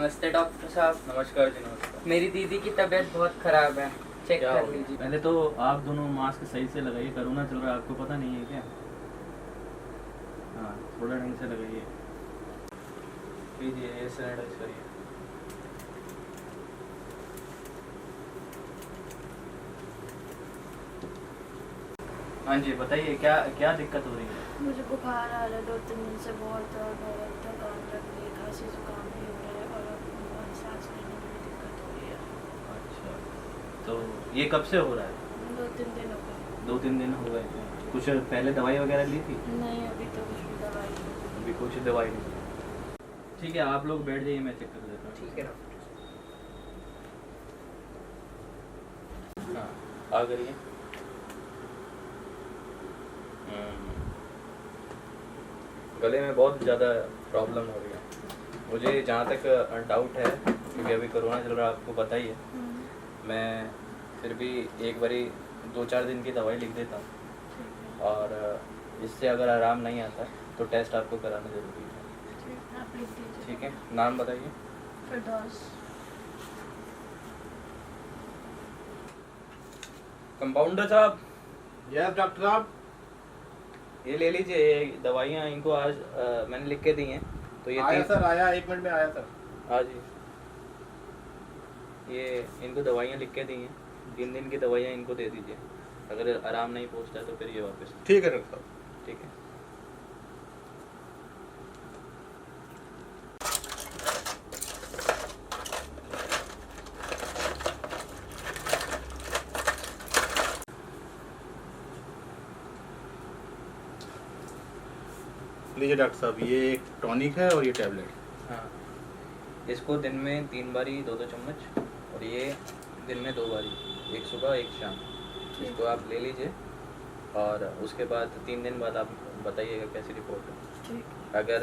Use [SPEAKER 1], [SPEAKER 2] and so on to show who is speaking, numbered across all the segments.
[SPEAKER 1] नमस्ते डॉक्टर साहब।
[SPEAKER 2] नमस्कार जी, नमस्कार।
[SPEAKER 1] मेरी दीदी की तबीयत बहुत खराब है, चेक
[SPEAKER 2] क्या
[SPEAKER 1] कर
[SPEAKER 2] हो गया?
[SPEAKER 1] लीजिए।
[SPEAKER 3] पहले तो आप दोनों मास्क सही से लगाइए, कोरोना चल रहा है, आपको पता नहीं है क्या? हाँ, थोड़ा ढंग से लगाइए।
[SPEAKER 2] लीजिए, ये सैनिटाइज करिए।
[SPEAKER 3] हाँ जी, बताइए क्या क्या दिक्कत हो रही है?
[SPEAKER 4] मुझे बुखार आ रहा है 2-3 दिन से, बहुत दर्द हो रहा है, थकान लग रही है, खांसी जुकाम भी हो रहा है और अब सांस लेने में भी दिक्कत हो रही है।
[SPEAKER 3] अच्छा, तो ये कब से हो रहा है?
[SPEAKER 4] 2-3 दिन हो गए।
[SPEAKER 3] 2-3 दिन हो गए। कुछ पहले दवाई वगैरह ली थी?
[SPEAKER 4] नहीं, अभी तो कुछ भी दवाई नहीं।
[SPEAKER 3] अभी कुछ दवाई नहीं। ठीक है, आप लोग बैठ जाइए, मैं चेक कर देता हूँ।
[SPEAKER 1] ठीक है डॉक्टर।
[SPEAKER 2] हाँ, आ करिए। गले में बहुत ज़्यादा प्रॉब्लम हो रही है मुझे, जहाँ तक डाउट है, क्योंकि अभी कोरोना चल रहा है, आपको पता ही है। मैं फिर भी एक बारी 2-4 दिन की दवाई लिख देता हूँ, और इससे अगर आराम नहीं आता तो टेस्ट आपको कराना ज़रूरी है।
[SPEAKER 4] ठीक, आप लिख दीजिए।
[SPEAKER 2] ठीक है, नाम बताइए।
[SPEAKER 4] फिरदौस।
[SPEAKER 2] कंपाउंडर साहब,
[SPEAKER 5] यस डॉक्टर साहब।
[SPEAKER 2] ये ले लीजिए, ये दवाइयाँ इनको आज मैंने लिख के दी हैं, तो ये
[SPEAKER 5] आया सर, आया 1 मिनट में आया सर।
[SPEAKER 2] हाँ जी, ये इनको दवाइयाँ लिख के दी हैं, 3 दिन की दवाइयाँ इनको दे दीजिए। अगर आराम नहीं पहुँचता है तो फिर ये वापस।
[SPEAKER 5] ठीक है डॉक्टर साहब।
[SPEAKER 2] ठीक है।
[SPEAKER 5] लीजिए डॉक्टर साहब, ये एक टॉनिक है और ये टैबलेट।
[SPEAKER 2] हाँ, इसको दिन में 3 बारी 2-2 चम्मच, और ये दिन में 2 बारी, एक सुबह एक शाम। इसको आप ले लीजिए, और उसके बाद 3 दिन बाद आप बताइएगा कैसी रिपोर्ट है।
[SPEAKER 4] ठीक।
[SPEAKER 2] अगर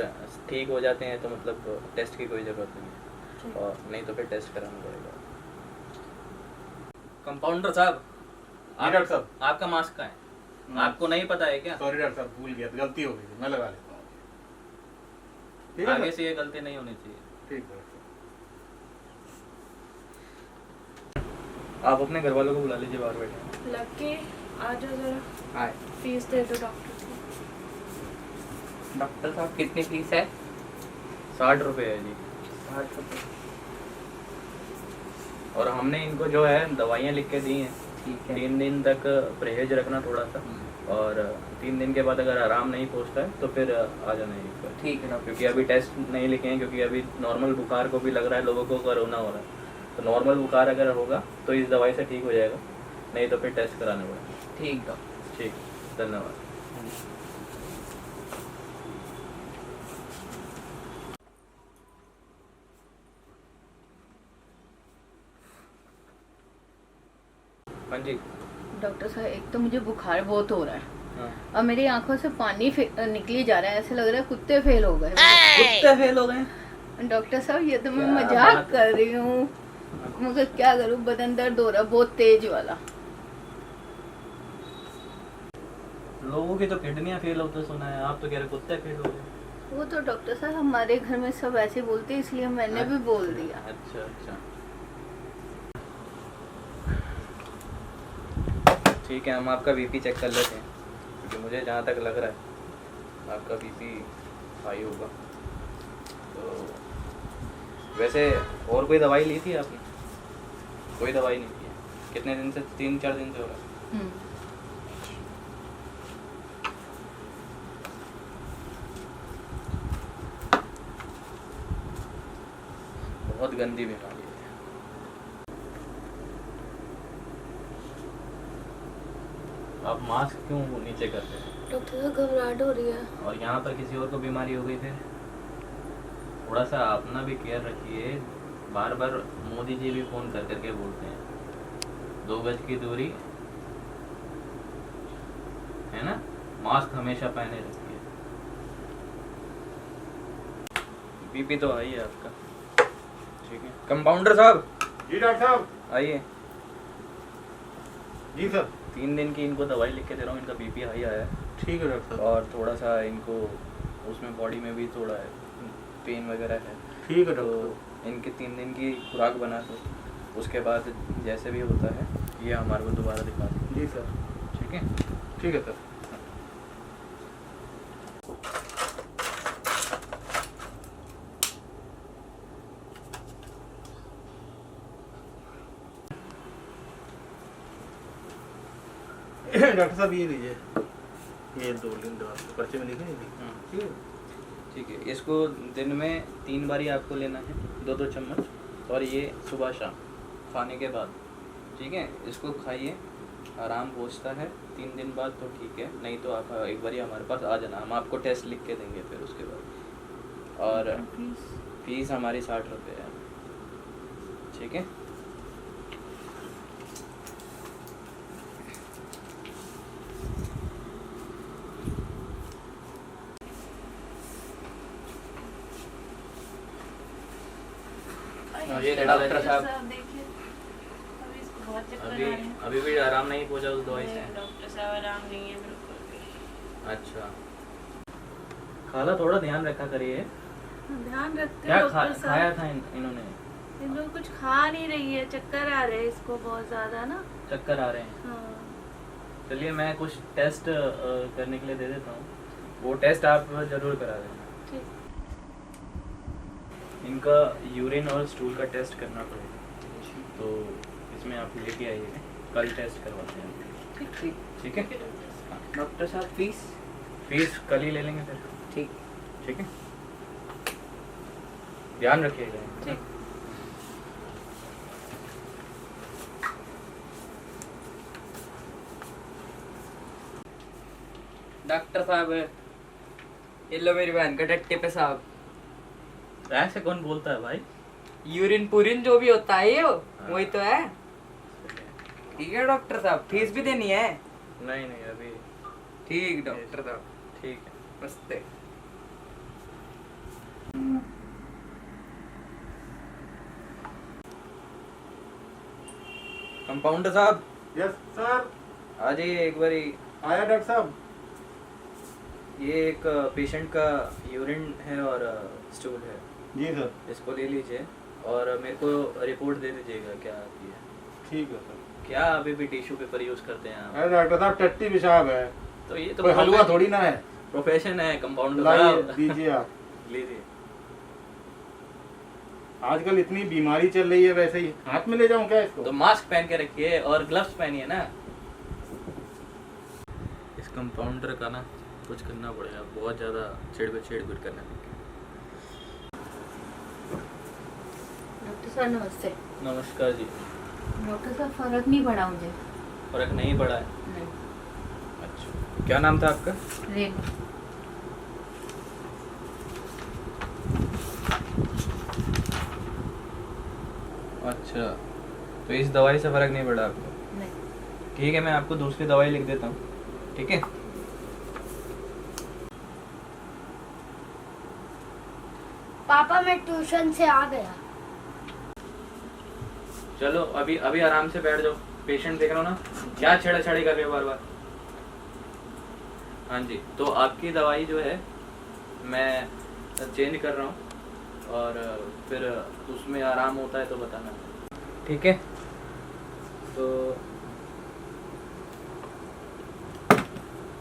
[SPEAKER 2] ठीक हो जाते हैं तो मतलब टेस्ट की कोई ज़रूरत नहीं है,
[SPEAKER 4] ठीक।
[SPEAKER 2] और नहीं तो फिर टेस्ट कराना पड़ेगा।
[SPEAKER 1] कंपाउंडर साहब,
[SPEAKER 5] जी डॉक्टर साहब।
[SPEAKER 1] आपका मास्क कहाँ है? आपको नहीं पता है क्या?
[SPEAKER 5] सॉरी डॉक्टर साहब, भूल गया, गलती हो गई, मैं लगा लेता हूँ। ठीक है
[SPEAKER 3] आगे
[SPEAKER 5] ना?
[SPEAKER 3] से ये गलती नहीं होनी चाहिए।
[SPEAKER 5] ठीक है डॉक्टर
[SPEAKER 2] आप अपने घर वालों को बुला लीजिए, बाहर बैठे।
[SPEAKER 4] लकी, आ जाओ जरा,
[SPEAKER 1] हाय
[SPEAKER 4] फीस दे दो डॉक्टर को।
[SPEAKER 1] डॉक्टर साहब, कितनी फीस है?
[SPEAKER 2] 60 रुपये है जी।
[SPEAKER 1] 60 रुपये।
[SPEAKER 2] और हमने इनको जो है दवाइयाँ लिख के दी हैं,
[SPEAKER 1] ठीक है।
[SPEAKER 2] 3 दिन तक परहेज रखना थोड़ा सा, और 3 दिन के बाद अगर आराम नहीं पहुँचता है तो फिर आ जाना है एक बार।
[SPEAKER 1] ठीक है डॉक्टर।
[SPEAKER 2] क्योंकि अभी टेस्ट नहीं लिखे हैं, क्योंकि अभी नॉर्मल बुखार को भी लग रहा है लोगों को कोरोना हो रहा है, तो नॉर्मल बुखार अगर होगा तो इस दवाई से ठीक हो जाएगा, नहीं तो फिर टेस्ट कराना पड़ेगा।
[SPEAKER 1] ठीक डॉक्टर।
[SPEAKER 2] ठीक, धन्यवाद। हाँ जी।
[SPEAKER 4] डॉक्टर साहब, एक तो मुझे बुखार बहुत हो रहा है
[SPEAKER 2] हाँ।
[SPEAKER 4] और मेरी आंखों से पानी निकली जा रहा है, ऐसे लग रहा है कुत्ते फेल हो गए।
[SPEAKER 2] कुत्ते फेल हो गए?
[SPEAKER 4] डॉक्टर साहब, ये तो मैं
[SPEAKER 2] क्या
[SPEAKER 4] मजाक
[SPEAKER 2] बात
[SPEAKER 4] कर रही हूँ, मगर क्या करूँ, बदन दर्द हो रहा है बहुत तेज वाला।
[SPEAKER 3] लोगों की तो किडनियाँ फेल होते सुना है, आप तो कह रहे कुत्ते फेल हो गए।
[SPEAKER 4] वो तो डॉक्टर साहब हमारे घर में सब ऐसे बोलते हैं, इसलिए मैंने भी बोल दिया।
[SPEAKER 2] अच्छा अच्छा, ठीक है, हम आपका बीपी चेक कर लेते हैं, क्योंकि मुझे जहाँ तक लग रहा है आपका बीपी हाई होगा। तो वैसे और कोई दवाई ली थी आपने? कोई दवाई नहीं ली है? कितने दिन से? 3-4 दिन से हो रहा है? बहुत गंदी बीमारी है।
[SPEAKER 3] आप मास्क क्यों नीचे करते हैं?
[SPEAKER 4] डॉक्टर साहब, घबराहट हो रही है।
[SPEAKER 3] और यहाँ पर किसी और को बीमारी हो गई फिर? थोड़ा सा अपना भी केयर रखिए। बार बार मोदी जी भी फोन कर करके बोलते हैं 2 गज की दूरी है ना, मास्क हमेशा पहने रखिए।
[SPEAKER 2] बीपी तो हाई है आपका। ठीक है, कंपाउंडर साहब
[SPEAKER 5] जी डॉक्टर साहब।
[SPEAKER 2] आइए।
[SPEAKER 5] जी सर।
[SPEAKER 2] 3 दिन की इनको दवाई लिख के दे रहा हूँ, इनका बीपी हाई आया है,
[SPEAKER 5] ठीक है डॉक्टर साहब।
[SPEAKER 2] और थोड़ा सा इनको उसमें बॉडी में भी थोड़ा पेन वगैरह है,
[SPEAKER 5] ठीक है
[SPEAKER 2] तो
[SPEAKER 5] डॉक्टर
[SPEAKER 2] इनके 3 दिन की खुराक बना दो, उसके बाद जैसे भी होता है ये हमारे को दोबारा दिखा दो।
[SPEAKER 5] जी सर।
[SPEAKER 2] ठीक है।
[SPEAKER 5] ठीक है सर। डॉक्टर साहब ये लीजिए, ये 2 दिन दवा पर्चे में लिखे नहीं? ठीक है।
[SPEAKER 2] ठीक है, इसको दिन में 3 बारी आपको लेना है, 2-2 चम्मच, और ये सुबह शाम खाने के बाद। ठीक है, इसको खाइए, आराम पहुँचता है 3 दिन बाद तो ठीक है, नहीं तो आप एक बारी हमारे पास आ जाना, हम आपको टेस्ट लिख के देंगे फिर उसके बाद। और फीस हमारी 60 रुपये है। ठीक है।
[SPEAKER 4] ये
[SPEAKER 2] डॉक्टर साहब
[SPEAKER 4] देखिए, अभी इसको बहुत चक्कर आ
[SPEAKER 2] अभी
[SPEAKER 4] रहे हैं।
[SPEAKER 2] अभी भी आराम नहीं पहुंचा उस दवाई से?
[SPEAKER 4] नहीं, डॉक्टर साहब आराम नहीं है बिल्कुल भी।
[SPEAKER 2] अच्छा, खाला थोड़ा ध्यान रखा करिए।
[SPEAKER 4] ध्यान रखते
[SPEAKER 2] क्या
[SPEAKER 4] हैं डॉक्टर
[SPEAKER 2] खाया
[SPEAKER 4] साहब।
[SPEAKER 2] था इन्होंने?
[SPEAKER 4] इन लोग कुछ खा नहीं रही है, चक्कर आ रहे हैं इसको बहुत ज्यादा ना।
[SPEAKER 2] चक्कर आ रहे हैं?
[SPEAKER 4] हाँ।
[SPEAKER 2] चलिए मैं कुछ टेस्ट करने के लिए दे देता हूँ, वो टेस्ट आप जरूर करा देना।
[SPEAKER 4] ठीक।
[SPEAKER 2] इनका यूरिन और स्टूल का टेस्ट करना पड़ेगा, तो इसमें आप लेके आइएगा, कल टेस्ट करवाते हैं।
[SPEAKER 1] ठीक ठीक
[SPEAKER 2] ठीक है।
[SPEAKER 1] डॉक्टर साहब फीस?
[SPEAKER 2] फीस कल ही ले लेंगे फिर।
[SPEAKER 1] ठीक।
[SPEAKER 2] ठीक है, ध्यान रखिएगा।
[SPEAKER 4] ठीक।
[SPEAKER 1] डॉक्टर साहब ये लो मेरी बहन का टट्टे पे साहब।
[SPEAKER 2] ऐसे कौन बोलता है भाई?
[SPEAKER 1] यूरिन पूरिन जो भी होता है ये वही तो है। ठीक है डॉक्टर साहब, फीस भी देनी है?
[SPEAKER 2] नहीं नहीं अभी।
[SPEAKER 1] ठीक डॉक्टर साहब,
[SPEAKER 2] ठीक है।
[SPEAKER 1] नमस्ते।
[SPEAKER 2] कंपाउंडर साहब
[SPEAKER 5] यस सर।
[SPEAKER 2] आ जाइए एक बारी।
[SPEAKER 5] आया डॉक्टर साहब।
[SPEAKER 2] ये एक पेशेंट का यूरिन है और स्टूल है,
[SPEAKER 5] जी सर।
[SPEAKER 2] इसको ले लीजिए और मेरे को रिपोर्ट दे दीजिएगा क्या आती है।
[SPEAKER 5] ठीक है सर।
[SPEAKER 2] क्या अभी भी टिश्यू पेपर यूज करते हैं आप?
[SPEAKER 5] अरे डॉक्टर साहब टट्टी पेशाब है,
[SPEAKER 2] तो ये तो
[SPEAKER 5] कोई हलवा थोड़ी ना है।
[SPEAKER 2] प्रोफेशन है कंपाउंडर
[SPEAKER 5] लाइए
[SPEAKER 2] साहब।
[SPEAKER 5] दीजिए आप।
[SPEAKER 2] लीजिए।
[SPEAKER 5] आजकल इतनी बीमारी चल रही है, वैसे ही हाथ में ले जाऊं क्या इसको?
[SPEAKER 2] तो मास्क पहन के रखिए और ग्लव्स पहनिए ना। इस कंपाउंडर का ना कुछ करना पड़ेगा, बहुत ज़्यादा छेड़ करने लगे।
[SPEAKER 6] डॉक्टर साहब नमस्ते।
[SPEAKER 2] नमस्कार जी।
[SPEAKER 6] डॉक्टर साहब फर्क नहीं पड़ा मुझे।
[SPEAKER 2] फर्क नहीं पड़ा है?
[SPEAKER 6] नहीं।
[SPEAKER 2] अच्छा, क्या नाम था आपका?
[SPEAKER 6] रेनू।
[SPEAKER 2] अच्छा, तो इस दवाई से फर्क नहीं पड़ा आपको?
[SPEAKER 6] नहीं।
[SPEAKER 2] ठीक है, मैं आपको दूसरी दवाई लिख देता हूँ। ठीक है।
[SPEAKER 7] पापा मैं ट्यूशन से आ गया।
[SPEAKER 2] चलो अभी अभी आराम से बैठ जाओ। पेशेंट देख रहा हो ना, क्या छेड़ाछाड़ी कर रहे हो बार बार। हाँ जी, तो आपकी दवाई जो है मैं चेंज कर रहा हूँ और फिर उसमें आराम होता है तो बताना। ठीक है। तो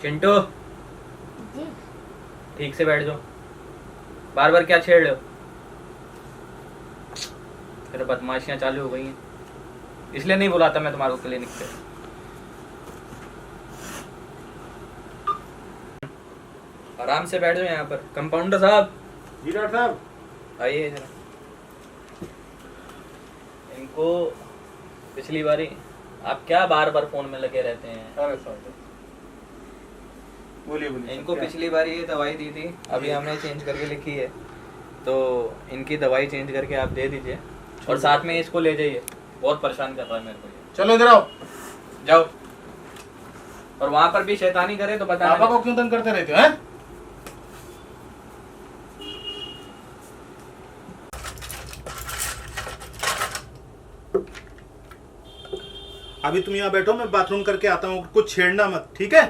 [SPEAKER 2] चिंटू
[SPEAKER 7] जी
[SPEAKER 2] ठीक से बैठ जाओ, बार बार क्या छेड़ रहे हो? फिर बदमाशियां चालू हो गई हैं, इसलिए नहीं बुलाता मैं तुम्हारे को क्लिनिक पे। आराम से बैठ जाओ यहाँ पर। कंपाउंडर साहब।
[SPEAKER 5] जी डॉक्टर साहब।
[SPEAKER 2] आइए जरा। इनको पिछली बारी आप क्या बार बार फोन में लगे रहते हैं?
[SPEAKER 5] अरे सर बोलिए बोलिए।
[SPEAKER 2] इनको पिछली बार ये दवाई दी थी, अभी हमने चेंज करके लिखी है, तो इनकी दवाई चेंज करके आप दे दीजिए और साथ में इसको ले जाइए, बहुत परेशान कर रहा है मेरे को ये।
[SPEAKER 5] चलो इधर आओ।
[SPEAKER 2] जाओ। और वहां पर भी शैतानी करे तो बता
[SPEAKER 5] पापा को क्यों तंग करते रहते हो? हैं? अभी तुम यहाँ बैठो, मैं बाथरूम करके आता हूँ, कुछ छेड़ना मत, ठीक है?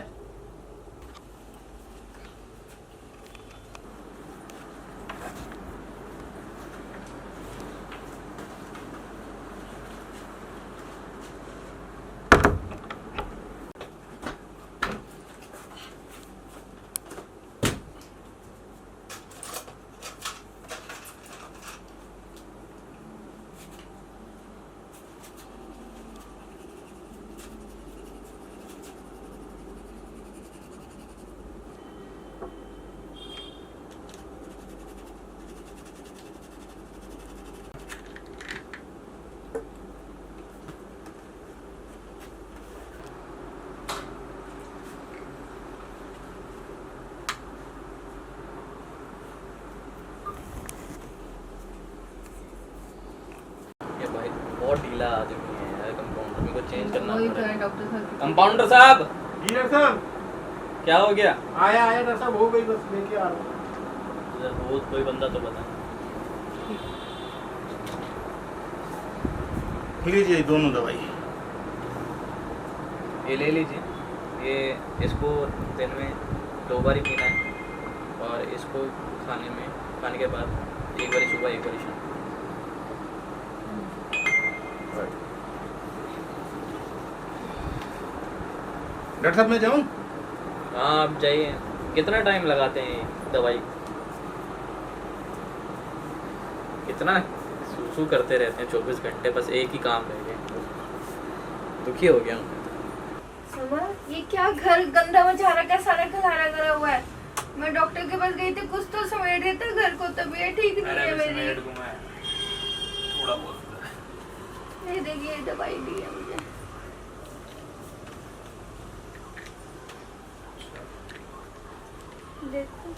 [SPEAKER 2] अरे भाई बहुत ढीला आदमी है यार कंपाउंडर, मेरे को चेंज करना
[SPEAKER 6] वही तो है
[SPEAKER 2] पड़ेगा।
[SPEAKER 6] डॉक्टर साहब।
[SPEAKER 2] कंपाउंडर साहब
[SPEAKER 5] जी डॉक्टर साहब,
[SPEAKER 2] क्या हो गया?
[SPEAKER 5] आया डॉक्टर साहब, हो गई, बस लेके आ रहा हूँ।
[SPEAKER 2] वो कोई बंदा तो बता।
[SPEAKER 5] लीजिए दोनों दवाई।
[SPEAKER 2] ये ले लीजिए, ये इसको दिन में 2 बार ही पीना है और इसको खाने के बाद एक बार सुबह एक बार शाम।
[SPEAKER 5] डॉक्टर साहब मैं जाऊँ?
[SPEAKER 2] हाँ आप जाइए। कितना टाइम लगाते हैं ये दवाई? कितना सू करते रहते हैं 24 घंटे, बस एक ही काम रह गया। दुखी हो गया हूँ।
[SPEAKER 6] समा, ये क्या घर गंदा मचा रखा है, सारा खलारा करा हुआ है। मैं डॉक्टर के पास गई थी, कुछ तो समेट देता घर को, तबीयत ठीक नहीं है मेरी।
[SPEAKER 3] थोड़ा बहुत
[SPEAKER 6] ये देखिए दवाई दी है मुझे। देखो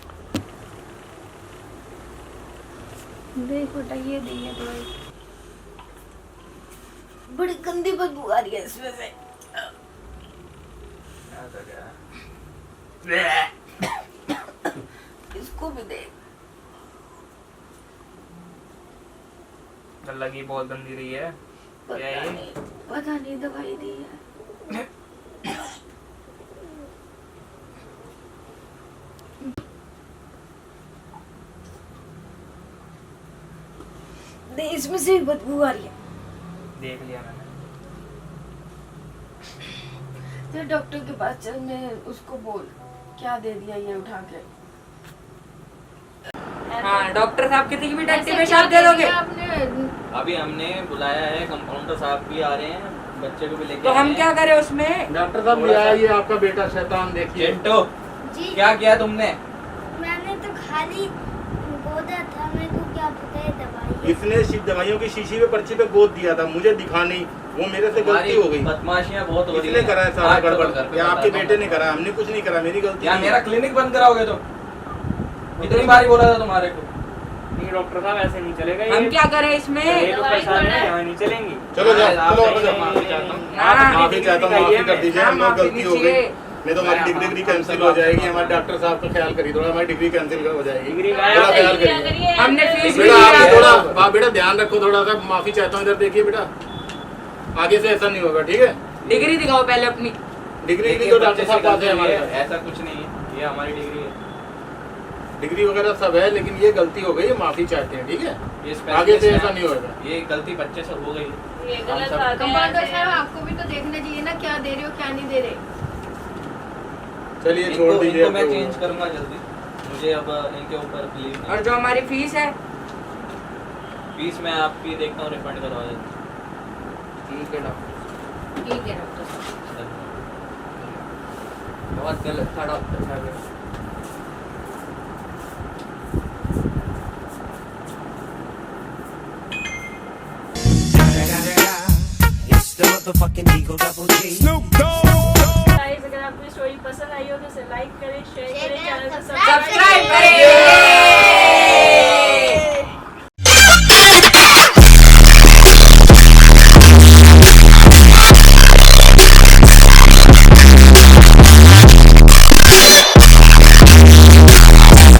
[SPEAKER 6] देख बेटा, ये दी है दवाई। बड़ी गंदी बदबू आ रही है इसमें से। इसको भी दे।
[SPEAKER 1] लगी बहुत गंदी रही है।
[SPEAKER 6] पता नहीं दवाई दी है। नहीं, इसमें से भी बदबू आ रही है।
[SPEAKER 1] देख लिया मैंने।
[SPEAKER 6] तो डॉक्टर के पास चल, मैं उसको बोल क्या दे दिया ये उठा के।
[SPEAKER 1] हाँ डॉक्टर साहब कितनी भी टट्टी में
[SPEAKER 6] ऐसे
[SPEAKER 1] शाप
[SPEAKER 6] क्या
[SPEAKER 1] दे दोगे?
[SPEAKER 6] आपने
[SPEAKER 2] अभी हमने बुलाया है, कंपाउंडर साहब भी आ रहे हैं, बच्चे को भी लेके
[SPEAKER 1] तो
[SPEAKER 2] आए
[SPEAKER 1] हम
[SPEAKER 2] हैं।
[SPEAKER 1] क्या करें उसमें?
[SPEAKER 5] डॉक्टर साहब ये आया, ये आपका बेटा शैतान, देखिए।
[SPEAKER 2] चिंटू
[SPEAKER 7] जी
[SPEAKER 2] क्या किया तुमने?
[SPEAKER 7] मैंने तो खाली बोला था, मेरे को क्या पता है दवाई।
[SPEAKER 5] इसने दवाइयों की शीशी पे पर्ची पे गोद दिया था, मुझे दिखा नहीं, वो मेरे से गलती हो गई।
[SPEAKER 2] बदमाशियां बहुत हो रही
[SPEAKER 5] इसने
[SPEAKER 2] हैं।
[SPEAKER 5] करा है सारा
[SPEAKER 2] आज तो
[SPEAKER 5] गड़बड़,
[SPEAKER 2] घर पे
[SPEAKER 5] या आपके
[SPEAKER 2] बताता हूँ।
[SPEAKER 5] बेटे ने करा, हमने कुछ नहीं करा, मेरी गलती
[SPEAKER 2] या
[SPEAKER 5] नहीं है।
[SPEAKER 2] मेरा क्लिनिक बंद कराओगे तुम? कितनी बारी बोला था तुम्हारे को?
[SPEAKER 8] नहीं डॉक्टर साहब ऐसे नहीं चलेगा
[SPEAKER 1] हम
[SPEAKER 8] ये।
[SPEAKER 1] क्या करें इसमें?
[SPEAKER 8] ये लोग परेशान हैं, यहाँ नहीं चलेंगी।
[SPEAKER 5] चलो जाओ,
[SPEAKER 2] आप
[SPEAKER 5] चलो
[SPEAKER 2] नहीं,
[SPEAKER 5] जाओ,
[SPEAKER 2] नहीं,
[SPEAKER 5] माफी
[SPEAKER 2] नहीं,
[SPEAKER 5] चाहता हूँ,
[SPEAKER 1] हाँ,
[SPEAKER 5] माफी चाहता हूँ, माफी कर दीजिए,
[SPEAKER 1] हाँ,
[SPEAKER 5] हम लोग
[SPEAKER 1] माफी
[SPEAKER 5] गलती हो
[SPEAKER 1] कीजिए।
[SPEAKER 5] गई, नहीं तो हमारी डिग्री कैंसिल हो जाएगी। हमारे डॉक्टर साहब का ख्याल करिए थोड़ा, हमारी डिग्री कैंसिल हो जाएगी,
[SPEAKER 8] डिग्री
[SPEAKER 5] थोड़ा ख्याल करिए।
[SPEAKER 1] हमने फीस भी
[SPEAKER 5] बेटा आप
[SPEAKER 1] दिया।
[SPEAKER 5] थोड़ा बेटा ध्यान रखो थोड़ा सा, माफी चाहता हूँ, इधर देखिए बेटा, आगे से ऐसा नहीं होगा, ठीक है?
[SPEAKER 1] डिग्री दिखाओ पहले अपनी।
[SPEAKER 5] डिग्री
[SPEAKER 2] देखिए,
[SPEAKER 5] तो डॉक्टर
[SPEAKER 2] बच्चे
[SPEAKER 5] साहब
[SPEAKER 2] से
[SPEAKER 5] पास है हमारे
[SPEAKER 2] गलती
[SPEAKER 5] पास।
[SPEAKER 2] है, ऐसा कुछ नहीं है, ये हमारी डिग्री है।
[SPEAKER 5] डिग्री वगैरह सब है, लेकिन ये गलती हो गई है, माफी चाहते हैं, ठीक है?
[SPEAKER 2] ये
[SPEAKER 5] आगे से
[SPEAKER 2] specialist
[SPEAKER 5] ऐसा
[SPEAKER 2] हैं।
[SPEAKER 5] नहीं होगा।
[SPEAKER 2] ये गलती बच्चे से हो गई।
[SPEAKER 4] ये
[SPEAKER 2] हम
[SPEAKER 4] गलत
[SPEAKER 2] सब-
[SPEAKER 4] बात है।
[SPEAKER 6] कंपाउंडर साहब, आपको भी तो देखना चाहिए ना क्या दे रहे हो क्या नहीं दे रहे।
[SPEAKER 5] चलिए छोड़ दीजिए।
[SPEAKER 2] इनको मैं
[SPEAKER 5] अब तो-
[SPEAKER 2] चेंज करूंगा जल्दी, मुझे अब इनके ऊपर बिलीव नहीं।
[SPEAKER 1] और जो हमारी फीस है,
[SPEAKER 2] फीस मैं आपकी देखता हूँ रिफंड करवा देता
[SPEAKER 1] ठीक है डॉक्टर।
[SPEAKER 6] ठीक है डॉक्टर साहब।
[SPEAKER 2] हूँ।
[SPEAKER 1] बहुत गलत था डॉक्टर साहब।
[SPEAKER 4] गाइस, अगर आपको स्टोरी पसंद आई हो तो इसे लाइक करें, शेयर करें, चैनल को
[SPEAKER 7] सब्सक्राइब
[SPEAKER 1] सब्सक्राइब करें।